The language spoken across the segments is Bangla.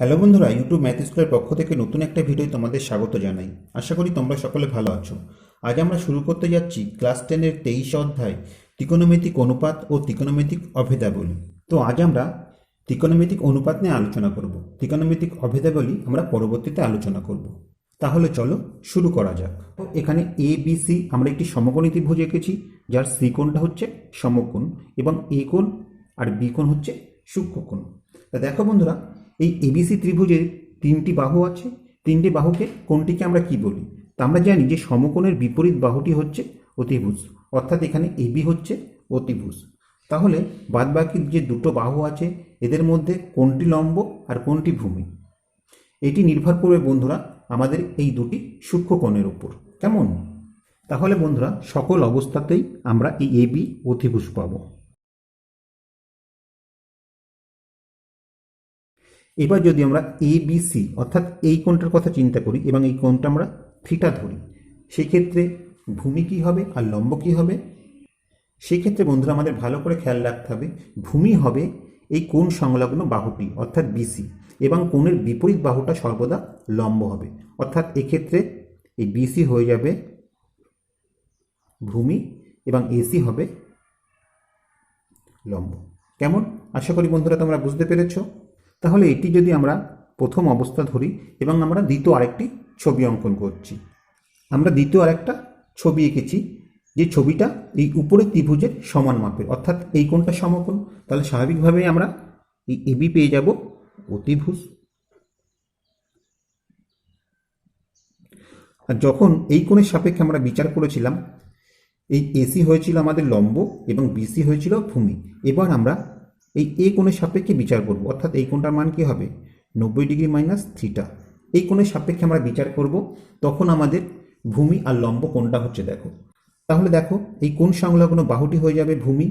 হ্যালো বন্ধুরা, ইউটিউব ম্যাথ স্কুলের পক্ষ থেকে নতুন একটা ভিডিও তোমাদের স্বাগত জানাই। আশা করি তোমরা সকলে ভালো আছো। আজ আমরা শুরু করতে যাচ্ছি ক্লাস 10-এর 23 অধ্যায় ত্রিকোণমিতিক অনুপাত ও ত্রিকোণমিতিক অভেদাবলী। তো আজ আমরা ত্রিকোণমিতিক অনুপাত নিয়ে আলোচনা করব। ত্রিকোণমিতিক অভেদাবলী আমরা পরবর্তীতে আলোচনা করব। তাহলে চলো শুরু করা যাক। তো এখানে এ বি সি আমরা একটি সমকোণী ত্রিভুজ এঁকেছি, যার সি কোণটা হচ্ছে সমকোণ এবং এ কোণ আর বি কোণ হচ্ছে সূক্ষ্মকোণ। তা দেখো বন্ধুরা, এই এবিসি ত্রিভুজের তিনটি বাহু আছে। তিনটি বাহুকে কোণটিকে আমরা কি বলি? তা আমরা জানি যে সমকোণের বিপরীত বাহুটি হচ্ছে অতিভুজ, অর্থাৎ এখানে এবি হচ্ছে অতিভুজ। তাহলে বাদবাকি যে দুটো বাহু আছে এদের মধ্যে কোনটি লম্ব আর কোনটি ভূমি, এটি নির্ভর করবে বন্ধুরা আমাদের এই দুটি সূক্ষ্মকোণের উপর। কেমন? তাহলে বন্ধুরা সকল অবস্থাতেই আমরা এই এবি অতিভুজ পাবো। এবার যদি আমরা এ বি সি অর্থাৎ এই কোণটার কথা চিন্তা করি এবং এই কোণটা আমরা থিটা ধরি, সেই ক্ষেত্রে ভূমি কী হবে আর লম্ব কী হবে? সেই ক্ষেত্রে বন্ধুরা আমাদের ভালো করে খেয়াল রাখতে হবে, ভূমি হবে এই কোণ সংলগ্ন বাহুটি অর্থাৎ বিসি, এবং কোণের বিপরীত বাহুটা সর্বদা লম্ব হবে। অর্থাৎ এক্ষেত্রে এই বিসি হয়ে যাবে ভূমি এবং এসি হবে লম্ব। কেমন? আশা করি বন্ধুরা তোমরা বুঝতে পেরেছো। তাহলে এটি যদি আমরা প্রথম অবস্থা ধরি এবং আমরা দ্বিতীয় আরেকটি ছবি অঙ্কন করছি। আমরা দ্বিতীয় আরেকটা ছবি এঁকেছি, যে ছবিটা এই উপরের ত্রিভুজের সমান মাপের, অর্থাৎ এই কোণটা সমকোণ। তাহলে স্বাভাবিকভাবেই আমরা এই এবি পেয়ে যাব অতিভুজ। আর যখন এই কোণের সাপেক্ষে আমরা বিচার করেছিলাম, এই এসি হয়েছিল আমাদের লম্ব এবং বিসি হয়েছিল ভূমি। এবার আমরা এই এ কোণের সাপেক্ষে বিচার করব, অর্থাৎ এই কোণটার মান কী হবে? 90 ডিগ্রি মাইনাস থিটা। এই কোণের সাপেক্ষে আমরা বিচার করব, তখন আমাদের ভূমি আর লম্ব কোণটা হচ্ছে দেখো। তাহলে দেখো এই কোণ সংলগ্ন বাহুটি হয়ে যাবে ভূমি।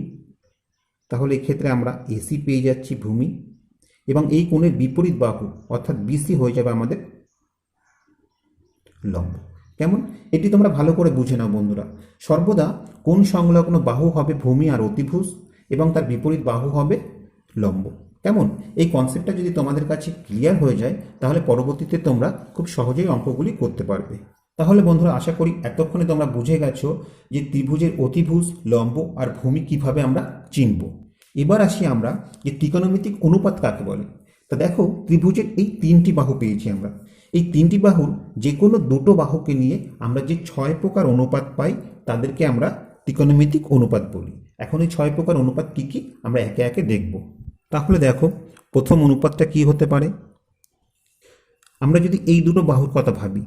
তাহলে এক্ষেত্রে আমরা এসি পেয়ে যাচ্ছি ভূমি, এবং এই কোণের বিপরীত বাহু অর্থাৎ বিসি হয়ে যাবে আমাদের লম্ব। কেমন? এটি তোমরা ভালো করে বুঝে নাও বন্ধুরা। সর্বদা কোণ সংলগ্ন বাহু হবে ভূমি আর অতিভুজ, এবং তার বিপরীত বাহু হবে লম্ব। কেমন? এই কনসেপ্টটা যদি তোমাদের কাছে ক্লিয়ার হয়ে যায়, তাহলে পরবর্তীতে তোমরা খুব সহজেই অঙ্কগুলি করতে পারবে। তাহলে বন্ধুরা আশা করি এতক্ষণে তোমরা বুঝে গেছো যে ত্রিভুজের অতিভুজ, লম্ব আর ভূমি কিভাবে আমরা চিনব। এবার আসি আমরা যে ত্রিকোণমিতিক অনুপাত কাকে বলে। তা দেখো, ত্রিভুজের এই তিনটি বাহু পেয়েছি আমরা। এই তিনটি বাহুর যে কোনো দুটো বাহুকে নিয়ে আমরা যে 6 প্রকার অনুপাত পাই, তাদেরকে আমরা ত্রিকোণমিতিক অনুপাত বলি। এখন এই 6 প্রকার অনুপাত কী কী আমরা একে একে দেখব। তাহলে দেখো, প্রথম অনুপাতটা কি হতে পারে? আমরা যদি এই দুটো বাহুর কথা ভাবি,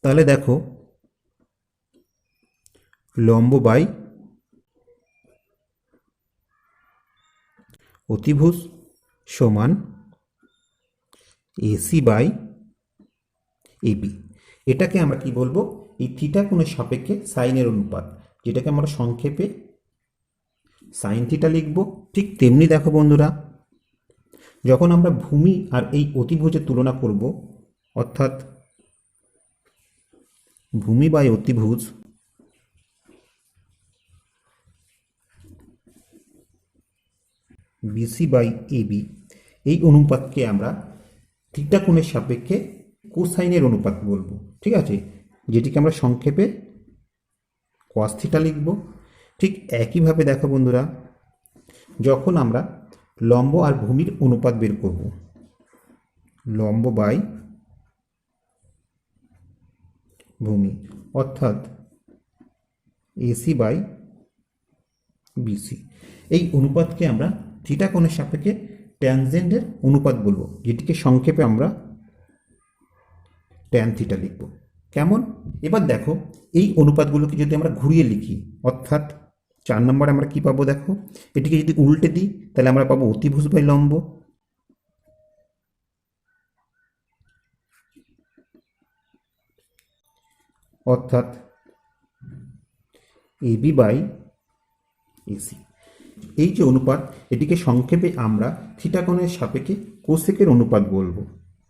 তাহলে দেখো লম্ব বাই অতিভুজ সমান এসি বাই এবি। এটাকে আমরা কি বলবো? এই থিটা কোণের সাপেক্ষে সাইনের অনুপাত, যেটাকে আমরা সংক্ষেপে সাইন থিটা লিখব। ঠিক তেমনি দেখো বন্ধুরা, যখন আমরা ভূমি আর এই অতিভুজের তুলনা করব, অর্থাৎ ভূমি বাই অতিভুজ বিসি বাই এবি, এই অনুপাতকে আমরা থিটা কোণের সাপেক্ষে কোসাইনের অনুপাত বলবো। ঠিক আছে? যেটিকে আমরা সংক্ষেপে কস থিটা লিখব। ঠিক একইভাবে দেখো বন্ধুরা, যখন আমরা লম্ব আর ভূমির অনুপাত বের করব, লম্ব বাই ভূমি, অর্থাৎ এসি বাই বিসি, এই অনুপাতকে আমরা থিটা কোণের সাপেক্ষে ট্যানজেন্টের অনুপাত বলবো, যেটিকে সংক্ষেপে আমরা ট্যান থিটা লিখব। কেমন? এবার দেখো, এই অনুপাতগুলোকে যদি আমরা ঘুরিয়ে লিখি, অর্থাৎ 4 নম্বরে আমরা কি পাবো? দেখো, এটিকে যদি উল্টে দিই তাহলে আমরা পাবো অতিভুজ বাই লম্ব, অর্থাৎ এবি বাই এসি। এই যে অনুপাত, এটিকে সংক্ষেপে আমরা থিটা কোণের সাপেক্ষে কোসেকের অনুপাত বলবো।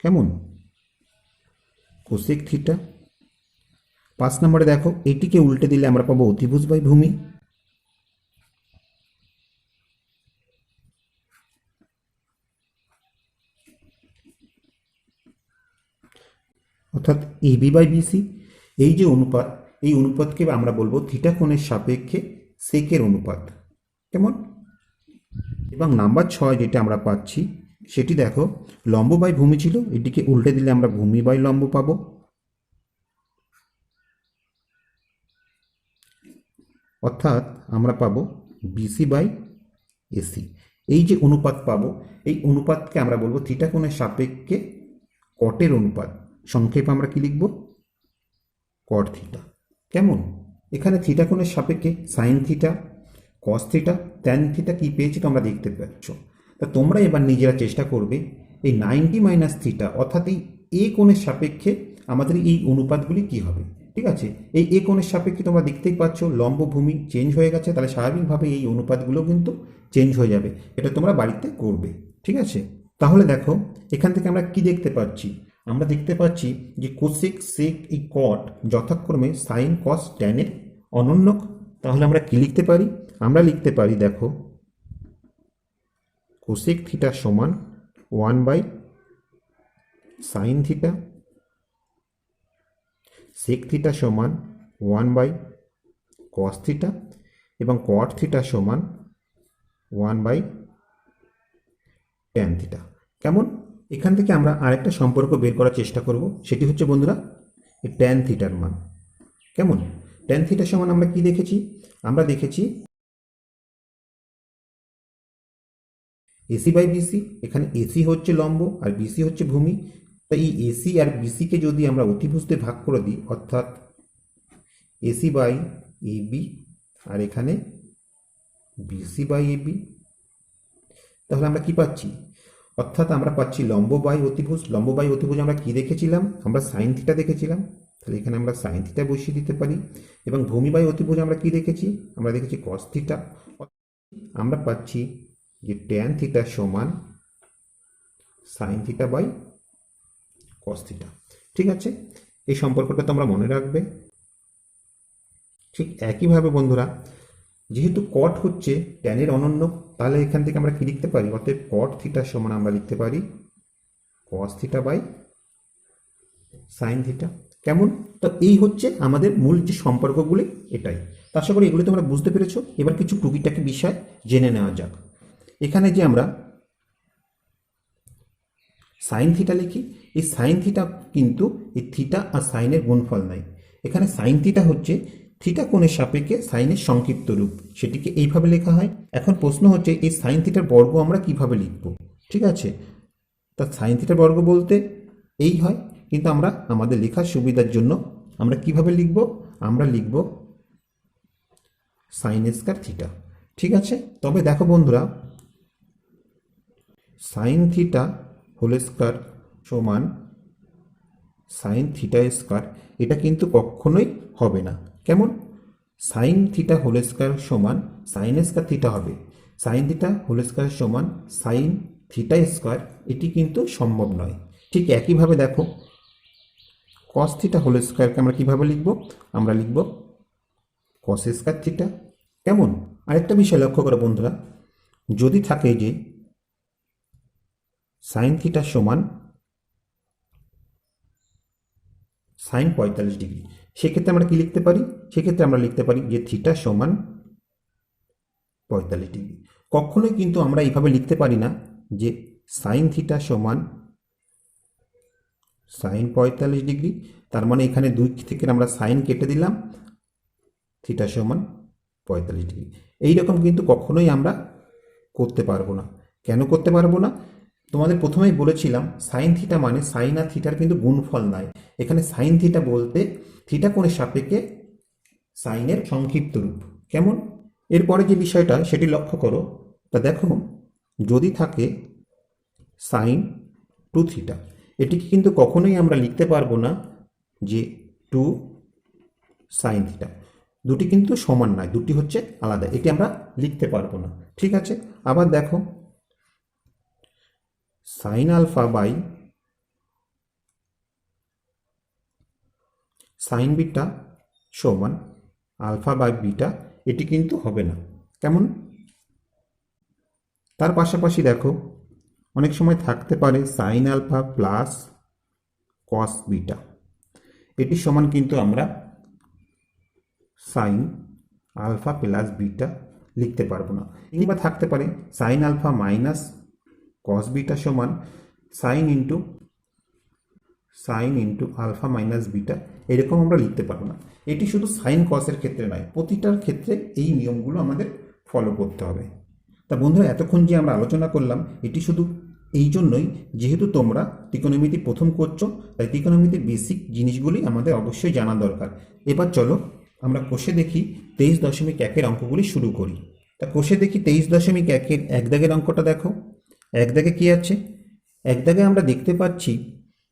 কেমন? Cosec theta. 5 নম্বরে দেখো, এটিকে উল্টে দিলে আমরা পাবো অতিভুজ বাই ভূমি, অর্থাৎ এবি বাই বিসি। এই যে অনুপাত, এই অনুপাতকে আমরা বলবো থিটা কোণের সাপেক্ষে সেকের অনুপাত। কেমন? এবং নাম্বার 6 যেটা আমরা পাচ্ছি সেটি দেখো, লম্ব বাই ভূমি ছিল, এটিকে উল্টে দিলে আমরা ভূমি বাই লম্ব পাবো। অর্থাৎ আমরা পাবো বিসি বাই এসি। এই যে অনুপাত পাবো, এই অনুপাতকে আমরা বলবো থিটা কোণের সাপেক্ষে কটের অনুপাত। সংক্ষেপে আমরা কি লিখব? কট থিটা। কেমন? এখানে থিটা কোণের সাপেক্ষে sine theta, cos theta, tan theta কি পেয়েছি তোমরা দেখতে পাচ্ছ। তা তোমরা এবার নিজেরা চেষ্টা করবে এই 90 মাইনাস থিটা অর্থাৎ এই এ কোণের সাপেক্ষে আমাদের এই অনুপাতগুলি কি হবে। ঠিক আছে, এই এ কোণের সাপেক্ষে তোমরা দেখতেই পাচ্ছ লম্ব ভূমি চেঞ্জ হয়ে গেছে, তাহলে স্বাভাবিকভাবে এই অনুপাতগুলো কিন্তু চেঞ্জ হয়ে যাবে। এটা তোমরা বাড়িতে করবে। ঠিক আছে, তাহলে দেখো এখান থেকে আমরা কি দেখতে পাচ্ছি। আমরা দেখতে পাচ্ছি যে কোসেক সেক এই কট যথাক্রমে সাইন কস ট্যানের অনন্যক। তাহলে আমরা কি লিখতে পারি? আমরা লিখতে পারি দেখো, কোসেক থিটা সমান 1 by sine theta, sec theta সমান 1 বাই কস থিটা, এবং কট থিটা সমান 1 বাই ট্যান থিটা। কেমন? এখান থেকে আমরা আরেকটা সম্পর্ক বের করার চেষ্টা করব, সেটি হচ্ছে বন্ধুরা এই ট্যান থিটার মান। কেমন? ট্যান থিটা সমান আমরা কি দেখেছি? আমরা দেখেছি এসি বাই বিসি। এখানে এসি হচ্ছে লম্ব আর বিসি হচ্ছে ভূমি। তাই এই এসি আর বিসিকে যদি আমরা অতিভুজে ভাগ করে দিই, অর্থাৎ এসি বাই এবি আর এখানে বিসি বাই এবি, তাহলে আমরা কি পাচ্ছি? অর্থাৎ আমরা পাচ্ছি লম্ব বাই অতিভুজ। লম্ব বাই অতিভুজ আমরা কি দেখেছিলাম? আমরা সাইন থিটা দেখেছিলাম, তাহলে এখানে আমরা সাইন থিটা বসিয়ে দিতে পারি। এবং ভূমি বাই অতিভুজ আমরা কি দেখেছি? আমরা দেখেছি কস থিটা। আমরা পাচ্ছি যে ট্যান থিটা সমান sine theta by cos theta. ঠিক আছে, এই সম্পর্কটা তোমরা মনে রাখবে। ঠিক একইভাবে বন্ধুরা, যেহেতু কট হচ্ছে ট্যানের অনন্যক, তাহলে এখান থেকে আমরা কি লিখতে পারি? অতএব কট থিটা সমান আমরা লিখতে পারি cos theta by sine theta. কেমন? তো এই হচ্ছে আমাদের মূল যে সম্পর্কগুলি, এটাই। তো আশা করি এগুলি তোমরা বুঝতে পেরেছো। এবার কিছু টুকিটাকি বিষয় জেনে নেওয়া যাক। এখানে যে আমরা সাইন থিটা লিখি, এই সাইন থিটা কিন্তু এই থিটা আর সাইনের গুণফল নাই। এখানে সাইন থিটা হচ্ছে থিটা কোণের সাপেক্ষে সাইনের সংক্ষিপ্ত রূপ, সেটিকে এইভাবে লেখা হয়। এখন প্রশ্ন হচ্ছে এই সাইন থিটার বর্গ আমরা কিভাবে লিখব? ঠিক আছে, তা সাইন থিটার বর্গ বলতে এই হয়, কিন্তু আমরা আমাদের লেখার সুবিধার জন্য আমরা কিভাবে লিখব? আমরা লিখব সাইন স্কয়ার থিটা। ঠিক আছে, তবে দেখো বন্ধুরা, সাইন থিটা হোল স্কয়ার সমান সাইন থিটা স্কয়ার, এটা কিন্তু কখনোই হবে না। কেমন? সাইন থিটা হোল স্কয়ার সমান সাইন স্কয়ার থিটা হবে, সাইন থিটা হোল স্কয়ার সমান সাইন থিটা স্কয়ার, এটি কিন্তু সম্ভব নয়। ঠিক একইভাবে দেখো, কস থিটা হোল স্কয়ারকে আমরা কিভাবে লিখব? আমরা লিখব কস স্কয়ার থিটা। কেমন? আরেকটা বিষয় লক্ষ্য করো বন্ধুরা, যদি থাকে যে সাইন থিটা সমান সাইন 45 ডিগ্রি, সেক্ষেত্রে আমরা কি লিখতে পারি? সেক্ষেত্রে আমরা লিখতে পারি যে থিটা সমান 45 ডিগ্রি। কখনোই কিন্তু আমরা এইভাবে লিখতে পারি না যে সাইন থিটা সমান সাইন 45 ডিগ্রি, তার মানে এখানে 2 থেকে আমরা সাইন কেটে দিলাম, থিটা সমান 45 ডিগ্রি। এইরকম কিন্তু কখনোই আমরা করতে পারবো না। কেন করতে পারবো না? তোমাদের প্রথমেই বলেছিলাম সাইন থিটা মানে সাইন আর থিটার কিন্তু গুণফল নাই। এখানে সাইন থিটা বলতে থিটা কোণের সাপেক্ষে সাইনের সংক্ষিপ্ত রূপ। কেমন? এরপরে যে বিষয়টা সেটি লক্ষ্য করো, তা দেখো, যদি থাকে সাইন 2 থিটা, এটিকে কিন্তু কখনোই আমরা লিখতে পারবো না যে 2 সাইন থিটা। দুটি কিন্তু সমান নয়, দুটি হচ্ছে আলাদা, এটি আমরা লিখতে পারবো না। ঠিক আছে, আবার দেখো, sine alpha by sine beta সমান আলফা বাই বিটা, এটি কিন্তু হবে না। কেমন? তার পাশাপাশি দেখো, অনেক সময় থাকতে পারে sine alpha plus cos beta. এটি সমান কিন্তু আমরা সাইন আলফা প্লাস বিটা লিখতে পারবো না, কিংবা থাকতে পারে sine alpha minus cos beta সমান sine into alpha minus beta, এরকম আমরা লিখতে পারবো না। এটি শুধু সাইন কসের ক্ষেত্রে নয়, প্রতিটার ক্ষেত্রে এই নিয়মগুলো আমাদের ফলো করতে হবে। তা বন্ধুরা, এতক্ষণ যে আমরা আলোচনা করলাম এটি শুধু এই জন্যই, যেহেতু তোমরা ত্রিকোণমিতি প্রথম করছো, তাই ত্রিকোণমিতির বেসিক জিনিসগুলি আমাদের অবশ্যই জানা দরকার। এবার চলো আমরা কোষে দেখি 23.1 অঙ্কগুলি শুরু করি। তা কোষে দেখি 23.1 এক দাগের অঙ্কটা দেখো। এক দাগে কি আছে? এক দাগে আমরা দেখতে পাচ্ছি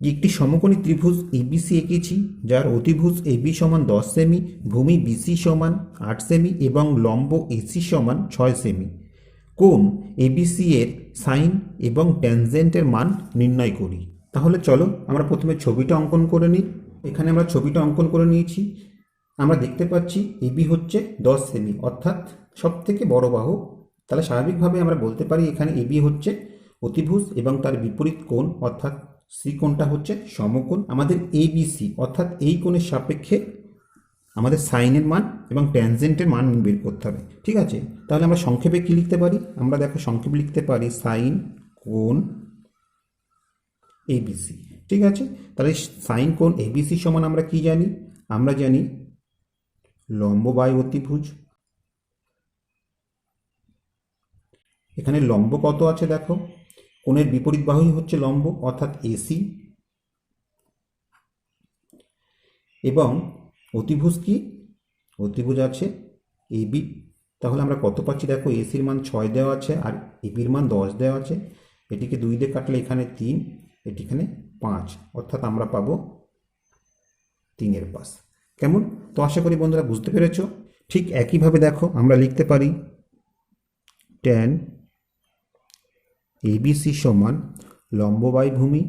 যে একটি সমকোণী ত্রিভুজ এবিসি এঁকেছি, যার অতিভুজ এবি সমান 10 সেমি, ভূমি বিসি সমান 8 সেমি এবং লম্ব এসি সমান 6 সেমি। কোণ এবিসি এর সাইন এবং ট্যানজেন্টের মান নির্ণয় করি। তাহলে চলো আমরা প্রথমে ছবিটা অঙ্কন করে নিই। এখানে আমরা ছবিটা অঙ্কন করে নিয়েছি। আমরা দেখতে পাচ্ছি এবি হচ্ছে 10 সেমি, অর্থাৎ সব থেকে বড় বাহু। তাহলে স্বাভাবিকভাবে আমরা বলতে পারি এখানে এবি হচ্ছে অতিভুজ এবং তার বিপরীত কোণ অর্থাৎ সি কোণটা হচ্ছে সমকোণ। আমাদের এবিসি অর্থাৎ এই কোণের সাপেক্ষে আমাদের সাইনের মান এবং ট্যানজেন্টের মান বের করতে হবে। ঠিক আছে, তাহলে আমরা সংক্ষেপে কি লিখতে পারি? আমরা দেখো সংক্ষেপে লিখতে পারি সাইন কোণ এবিসি। ঠিক আছে, তাহলে সাইন কোণ এবিসি সমান আমরা কি জানি? আমরা জানি লম্ব বাই অতিভুজ। এখানে লম্ব কত আছে দেখো, কোণের বিপরীত বাহুই হচ্ছে লম্ব অর্থাৎ এসি, এবং অতিভুজ কি? অতিভুজ আছে এবি। তাহলে আমরা কত পাচ্ছি দেখো, এসির মান 6 দেওয়া আছে আর এবির মান 10 দেওয়া আছে। এটিকে 2 দিয়ে কাটলে এখানে 3, এখানে 5, অর্থাৎ আমরা পাবো 3-এর পাশ। কেমন? তো আশা করি বন্ধুরা বুঝতে পেরেছ। ঠিক একইভাবে দেখো আমরা লিখতে পারি ট্যান এবিসি সমান লম্ব বাই ভূমি।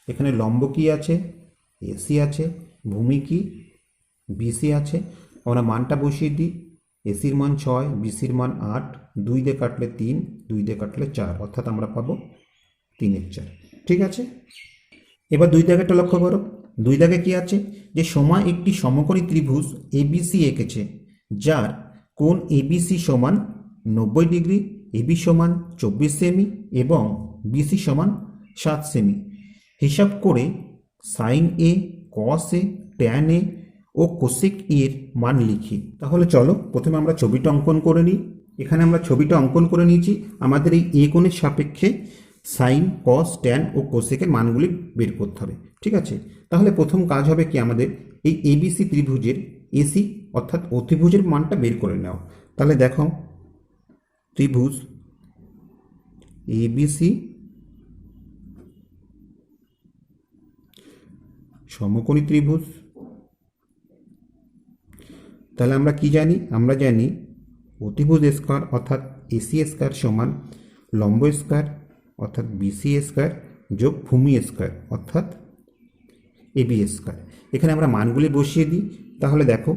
এখানে লম্ব কি আছে? এসি আছে। ভূমি কি? বিসি আছে। আমরা মানটা বসিয়ে দিই। এসির মান 6, বিসির মান 8, 2 দিয়ে কাটলে 3, 2 দিয়ে কাটলে 4, অর্থাৎ আমরা পাবো 3-4। ঠিক আছে, এবার 2 দাগেরটা লক্ষ্য করো। 2 দাগে কি আছে? যে সোমা একটি সমকোণী ত্রিভুজ এবিসি এঁকেছে, যার কোণ এবিসি সমান 90 ডিগ্রি, এবি সমান 24 সেমি এবং বিসি সমান 7 সেমি। হিসাব করে sine A, cos A, tan A ও কোসেক এর মান লিখি। তাহলে চলো প্রথমে আমরা ছবিটা অঙ্কন করে নিই। এখানে আমরা ছবিটা অঙ্কন করে নিয়েছি। আমাদের এই এ কোণের সাপেক্ষে সাইন, কস, ট্যান ও কোসেকের মানগুলি বের করতে হবে। ঠিক আছে, তাহলে প্রথম কাজ হবে কি, আমাদের এই এবিসি ত্রিভুজের এসি অর্থাৎ অতিভুজের মানটা বের করে নেওয়া। তাহলে দেখো ত্রিভুজ এবিসি সমকোণী ত্রিভুজ। তাহলে আমরা কি জানি? আমরা জানি অতিভুজ স্কয়ার অর্থাৎ এসি স্কয়ার সমান লম্ব স্কয়ার অর্থাৎ বিসি স্কয়ার যোগ ভূমি স্কয়ার অর্থাৎ এবি স্কয়ার। এখানে আমরা মানগুলি বসিয়ে দিই। তাহলে দেখো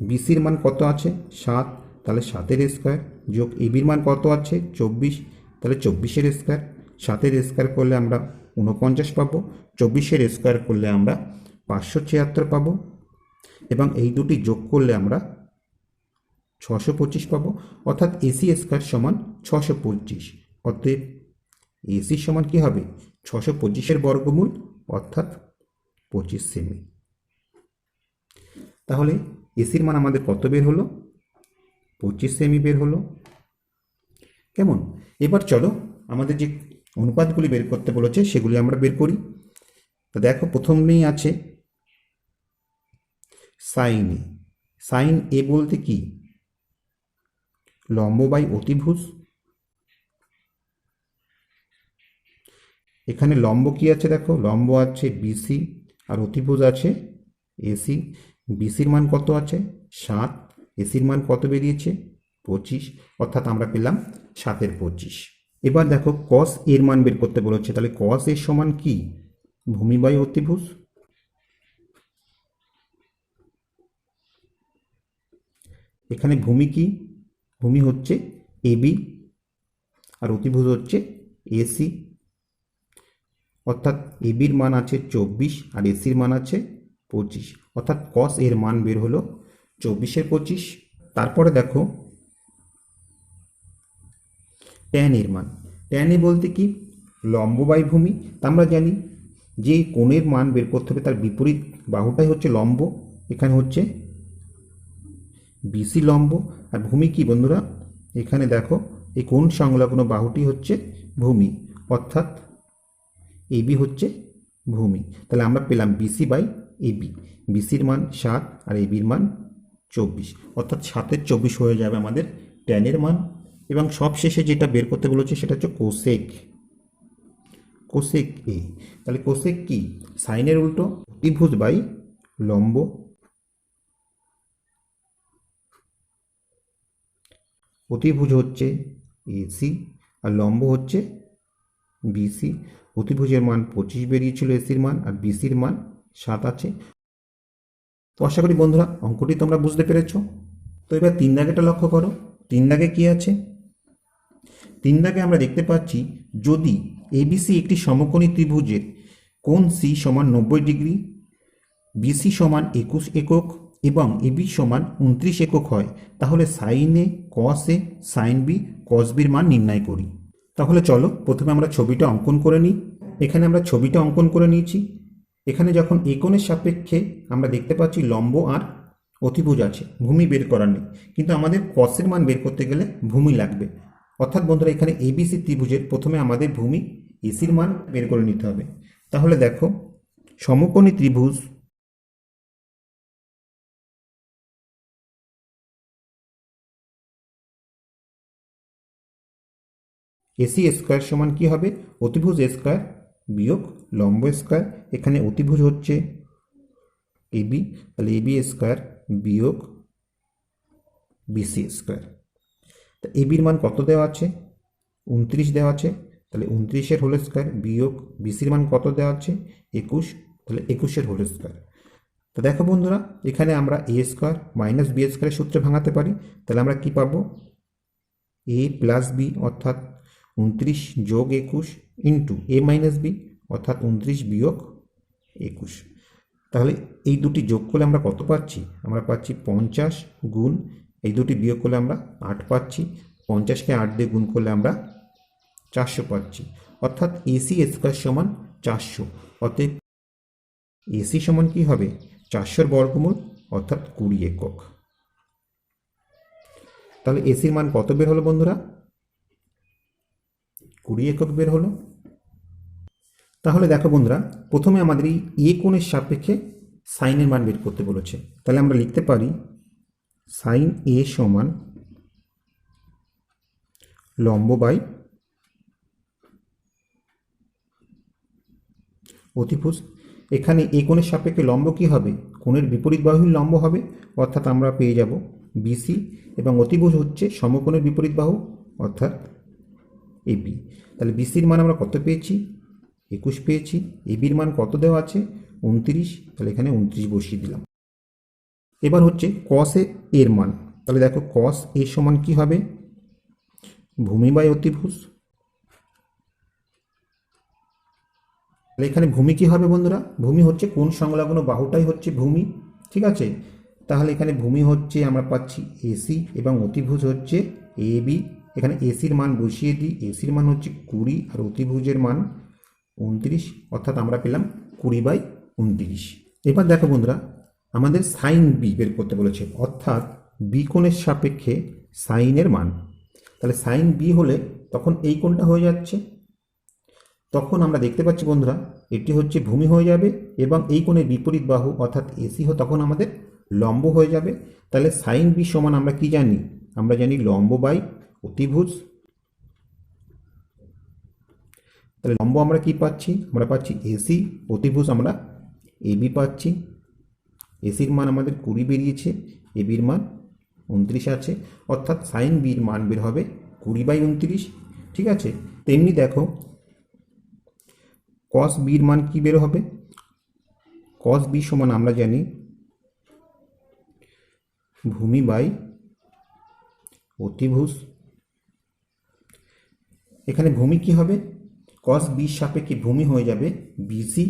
বিসির মান কত আছে? 7, তাহলে 7-এর স্কয়ার যোগ এবির মান কত আছে? 24, তাহলে 24-এর স্কয়ার। 7-এর স্কয়ার করলে আমরা 49 পাবো, 24-এর স্কয়ার করলে আমরা 576 পাবো এবং এই দুটি যোগ করলে আমরা 625 পাবো, অর্থাৎ এসি স্কয়ার সমান 625। অতএব এসি সমান কি হবে? 625-এর বর্গমূল অর্থাৎ 25 সেমি। তাহলে এসির মান আমাদের কত বের হলো? 25 সেমি বের হলো। কেমন? এবার চলো আমাদের যে অনুপাতগুলি বের করতে বলেছে সেগুলি আমরা বের করি। তো দেখো প্রথমেই আছে সাইন এ। সাইন এ বলতে কি? লম্ব বাই অতিভুজ। এখানে লম্ব কি আছে দেখো, লম্ব আছে বিসি আর অতিভুজ আছে এসি। বিসির মান কত আছে? 7, এসির মান কত বেরিয়েছে? 25, অর্থাৎ আমরা পেলাম 7-এর 25। এবার দেখো কস এর মান বের করতে বলেছে। তাহলে কস এর সমান কি? ভূমি বাই অতিভুজ। এখানে ভূমি কি? ভূমি হচ্ছে এবি আর অতিভুজ হচ্ছে এসি। অর্থাৎ এবির মান আছে 24 আর এসির মান আছে 25, অর্থাৎ কস এর মান বের হলো 24-এর 25। তারপরে দেখো ট্যান এর মান। ট্যান এ বলতে কি, লম্ব বাই ভূমি। তা আমরা জানি যে কোণের মান বের করতে হবে তার বিপরীত বাহুটাই হচ্ছে লম্ব। এখানে হচ্ছে বিসি লম্ব, আর ভূমি কি বন্ধুরা, এখানে দেখো এই কোণ সংলগ্ন বাহুটি হচ্ছে ভূমি, অর্থাৎ এবি হচ্ছে ভূমি। তাহলে আমরা পেলাম বিসি বাই এবি। বিসির মান 7 আর এবির মান 24, অর্থাৎ 7-এর 24 হয়ে যাবে আমাদের ট্যানের মান। এবং সবশেষে যেটা বের করতে বলেছে সেটা হচ্ছে কোসেক। কোসেক এ, তাহলে কোসেক কি, সাইনের উল্টো, অতিভুজ বাই লম্ব। অতিভুজ হচ্ছে এসি আর লম্ব হচ্ছে বিসি। অতিভুজের মান 25 বেরিয়েছিল এসির মান, আর বিসির মান 7 আছে। তো আশা করি বন্ধুরা অঙ্কটি তোমরা বুঝতে পেরেছ। তো এবার 3 দাগেটা লক্ষ্য করো। 3 দাগে কি আছে? 3 দাগে আমরা দেখতে পাচ্ছি যদি এবিসি একটি সমকোণী ত্রিভুজের কোণ সি সমান 90 ডিগ্রি, বিসি সমান 21 একক এবং এবি সমান 29 একক হয়, তাহলে sign A, cos A, sign B, কস বির মান নির্ণয় করি। তাহলে চলো প্রথমে আমরা ছবিটা অঙ্কন করে নিই। এখানে আমরা ছবিটা অঙ্কন করে নিয়েছি। এখানে যখন এই কোণের সাপেক্ষে আমরা দেখতে পাচ্ছি লম্ব আর অতিভুজ আছে, ভূমি বের করার নেই, কিন্তু আমাদের কসের মান বের করতে গেলে ভূমি লাগবে। অর্থাৎ বন্ধুরা এখানে এবিসি ত্রিভুজের প্রথমে আমাদের ভূমি এসির মান বের করে নিতে হবে। তাহলে দেখো সমকোণী ত্রিভুজ এসি স্কোয়ার সমান কি হবে, অতিভুজ স্কোয়ার বিয়োগ লম্ব স্কোয়ার। এখানে অতিভুজ হচ্ছে এবি, তাহলে এবি স্কোয়ার বিয়োগ বিসি স্কোয়ার। তা এবির মান কত দেওয়া আছে, 29 দেওয়া আছে, তাহলে 29-এর হোল স্কোয়ার বিয়োগ বিসির মান কত দেওয়া আছে, 21, তাহলে 21-এর হোল স্কোয়ার। তো দেখো বন্ধুরা এখানে আমরা এ স্কোয়ার মাইনাস বি স্কোয়ারের সূত্রে ভাঙাতে পারি। তাহলে আমরা কি পাবো, এ প্লাস বি অর্থাৎ 29 যোগ 21 ইন্টু এ মাইনাস বি অর্থাৎ 29 বিয়োগ 21। তাহলে এই দুটি যোগ করলে আমরা কত পাচ্ছি, আমরা পাচ্ছি 50 গুণ এই দুটি বিয়োগ করলে আমরা 8 পাচ্ছি। 50-কে 8 দিয়ে গুণ করলে আমরা 400 পাচ্ছি, অর্থাৎ এসি স্কোয়ার সমান 400। অতএব এসি সমান কি হবে, 400-এর বর্গমূল অর্থাৎ 20 একক। তাহলে এসির মান কত বের হলো বন্ধুরা, 20 একক বের হলো। তাহলে দেখো বন্ধুরা প্রথমে আমাদের এই এ কোণের সাপেক্ষে সাইনের মান বের করতে বলেছে। তাহলে আমরা লিখতে পারি সাইন এ সমান লম্ব বাই অতিভুজ। এখানে এ কোণের সাপেক্ষে লম্ব কি হবে, কোণের বিপরীত বাহুর লম্ব হবে, অর্থাৎ আমরা পেয়ে যাব বিসি, এবং অতিভুজ হচ্ছে সমকোণের বিপরীত বাহু অর্থাৎ এবি। তাহলে বিসির মান আমরা কত পেয়েছি, 21 পেয়েছি। এবির মান কত দেওয়া আছে, 29, তাহলে এখানে 29 বসিয়ে দিলাম। এবার হচ্ছে কস এর মান। তাহলে দেখো কস এর সমান কি হবে, ভূমি বাই অতিভুজ। তাহলে এখানে ভূমি কি হবে বন্ধুরা, ভূমি হচ্ছে কোণ সংলগ্ন বাহুটাই হচ্ছে ভূমি, ঠিক আছে। তাহলে এখানে ভূমি হচ্ছে আমরা পাচ্ছি এসি এবং অতিভুজ হচ্ছে এ বি। এখানে এসির মান বসিয়ে দিই, এসির মান হচ্ছে 20 আর অতিভুজের মান 29, অর্থাৎ আমরা পেলাম 20/29। এবার দেখো বন্ধুরা আমাদের সাইন বি বের করতে বলেছে, অর্থাৎ বি কোণের সাপেক্ষে সাইনের মান। তাহলে সাইন বি হলে তখন এই কোণটা হয়ে যাচ্ছে, তখন আমরা দেখতে পাচ্ছি বন্ধুরা এটি হচ্ছে ভূমি হয়ে যাবে এবং এই কোণের বিপরীত বাহু অর্থাৎ এসি তখন আমাদের লম্ব হয়ে যাবে। তাহলে সাইন বি সমান আমরা কি জানি, আমরা জানি লম্ব বাই অতিভুজ। তাহলে লম্ব আমরা কি পাচ্ছি, আমরা পাচ্ছি এসি, অতিভুজ আমরা এবি পাচ্ছি। এসির মান আমাদের 20 বেরিয়েছে, এবির মান 29 আছে, অর্থাৎ সাইন বির মান বের হবে 20/29, ঠিক আছে। তেমনি দেখো কস বির মান কি বের হবে, কস বি সমান আমরা জানি ভূমি বাই অতিভুজ। এখানে ভূমি কি হবে, cos b সাপেক্ষে ভূমি হয়ে যাবে বিসি,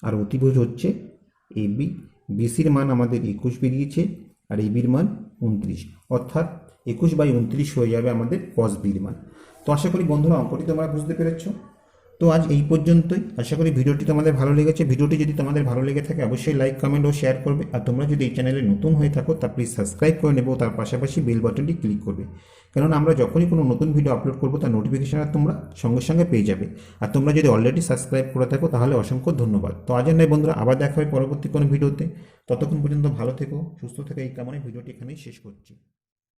আর অতিভুজ হচ্ছে এবি। বিসির মান আমাদের 21 বেরিয়েছে আর এবির মান 29, অর্থাৎ 21/29 হয়ে যাবে আমাদের cos বির মান। তো আশা করি বন্ধুরা অঙ্কটি তোমরা বুঝতে পেরেছো। তো আজ এই পর্যন্তই। আশা করি ভিডিওটি তোমাদের ভালো লেগেছে। ভিডিওটি যদি তোমাদের ভালো লেগে থাকে অবশ্যই লাইক, কমেন্ট ও শেয়ার করবে। আর তোমরা যদি এই চ্যানেলে নতুন হয়ে থাকো তা প্লিজ সাবস্ক্রাইব করে নেবে ও তার পাশাপাশি বেল বাটনটি ক্লিক করবে, কেননা আমরা যখনই কোনো নতুন ভিডিও আপলোড করবো তার নোটিফিকেশন তোমরা সঙ্গে সঙ্গে পেয়ে যাবে। আর তোমরা যদি অলরেডি সাবস্ক্রাইব করে থাকো তাহলে অসংখ্য ধন্যবাদ। তো আজ নয় বন্ধুরা, আবার দেখা হবে পরবর্তী কোনো ভিডিওতে। ততক্ষণ পর্যন্ত ভালো থেকো, সুস্থ থেকো, এই কামনায় ভিডিওটি এখানেই শেষ করছি।